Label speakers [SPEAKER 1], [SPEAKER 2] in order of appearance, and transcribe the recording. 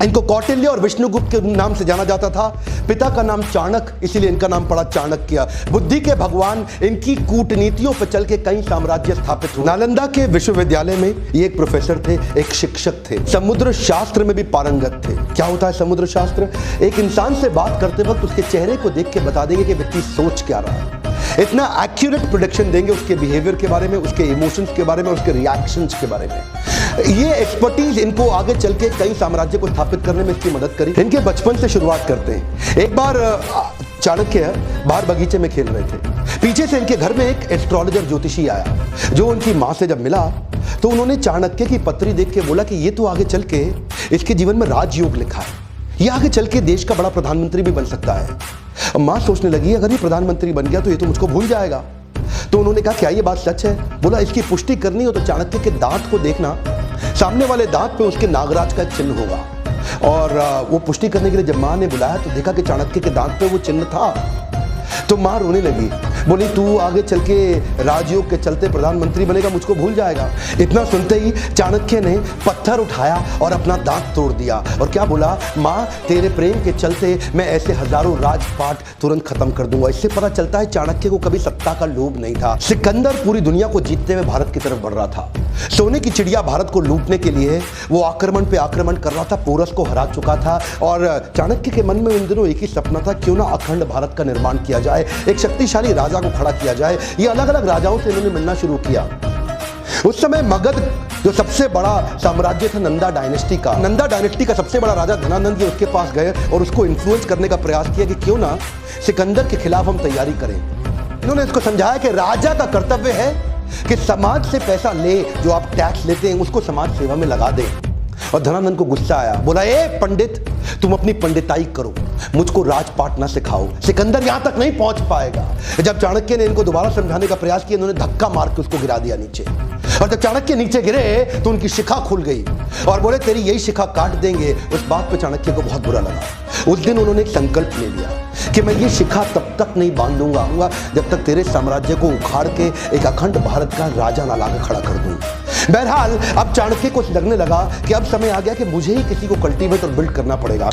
[SPEAKER 1] इनको कौटिल्य और विष्णुगुप्त के नाम से जाना जाता था। पिता का नाम चाणक्य, इसीलिए इनका नाम पड़ा चाणक्य। बुद्धि के भगवान, इनकी कूटनीतियों पर चल के कई साम्राज्य स्थापित हुए। नालंदा के विश्वविद्यालय में ये एक प्रोफेसर थे, एक शिक्षक थे। समुद्र शास्त्र में भी पारंगत थे। क्या होता है समुद्र शास्त्र? एक इंसान से बात करते वक्त उसके चेहरे को देख के बता देंगे कि व्यक्ति सोच क्या रहा है। इतना एक्यूरेट प्रोडिक्शन देंगे उसके बिहेवियर के बारे में, उसके इमोशंस के बारे में, उसके रिएक्शंस के बारे में। ये एक्सपर्टीज इनको आगे चल के कई साम्राज्य को स्थापित करने में इसकी मदद करी। इनके बचपन से शुरुआत करते हैं। एक बार चाणक्य बाहर बगीचे में खेल रहे थे। पीछे से इनके घर में एक एस्ट्रोलॉजर ज्योतिषी आया, जो उनकी माँ से जब मिला तो उन्होंने चाणक्य की पत्री देख के बोला कि ये तो आगे चल के इसके जीवन में राजयोग लिखा है, ये आगे चल के देश का बड़ा प्रधानमंत्री भी बन सकता है। माँ सोचने लगी अगर ये प्रधानमंत्री बन गया तो ये तो मुझको भूल जाएगा। तो उन्होंने कहा क्या ये बात सच है? बोला इसकी पुष्टि करनी हो तो चाणक्य के दांत को देखना, सामने वाले दांत पे उसके नागराज का चिन्ह होगा। और वो पुष्टि करने के लिए जब माँ ने बुलाया तो देखा कि चाणक्य के दांत पे वो चिन्ह था। तो माँ रोने लगी, बोली तू आगे चल के राजयोग के चलते प्रधानमंत्री बनेगा, मुझको भूल जाएगा। इतना सुनते ही चाणक्य ने पत्थर उठाया और अपना दांत तोड़ दिया और क्या बोला, माँ तेरे प्रेम के चलते मैं ऐसे हजारों राजपाट तुरंत खत्म कर दूंगा। इससे पता चलता है चाणक्य को कभी सत्ता का लोभ नहीं था। सिकंदर पूरी दुनिया को जीतते हुए भारत की तरफ बढ़ रहा था। सोने की चिड़िया भारत को लूटने के लिए वो आक्रमण पे आक्रमण कर रहा था, पोरस को हरा चुका था। और चाणक्य के मन में इन दिनों एक ही सपना था, क्यों ना अखंड भारत का निर्माण किया जाए, एक शक्तिशाली राजा को खड़ा किया जाए। ये अलग अलग राजाओं से इन्होंने मिलना शुरू किया। उस समय मगध जो सबसे बड़ा साम्राज्य था नंदा डायनेस्टी का, नंदा डायनेस्टी का सबसे बड़ा राजा धनानंद उसके पास गए और उसको इन्फ्लुएंस करने का प्रयास किया कि क्यों ना सिकंदर के खिलाफ हम तैयारी करें। इन्होंने इसको समझाया कि राजा का कर्तव्य है कि समाज से पैसा ले, जो आप टैक्स लेते हैं उसको समाज सेवा में लगा दें। और धनानंद को गुस्सा आया, बोला ए पंडित तुम अपनी पंडिताई करो, मुझको राजपाट ना सिखाओ, सिकंदर यहां तक नहीं पहुंच पाएगा। जब चाणक्य ने इनको दोबारा समझाने का प्रयास किया, इन्होंने धक्का मार के उसको गिरा दिया नीचे। और जब चाणक्य नीचे गिरे तो उनकी शिखा खुल गई और बोले तेरी यही शिखा काट देंगे। उस बात पे चाणक्य को बहुत बुरा लगा। उस दिन उन्होंने एक संकल्प ले लिया कि मैं ये शिखा तब तक नहीं बांधूंगा जब तक तेरे साम्राज्य को उखाड़ के एक अखंड भारत का राजा ना लाकर खड़ा कर दूं। बहरहाल अब चाणक्य को लगने लगा कि अब समय आ गया कि मुझे ही किसी को कल्टीवेट और बिल्ड करना पड़ेगा।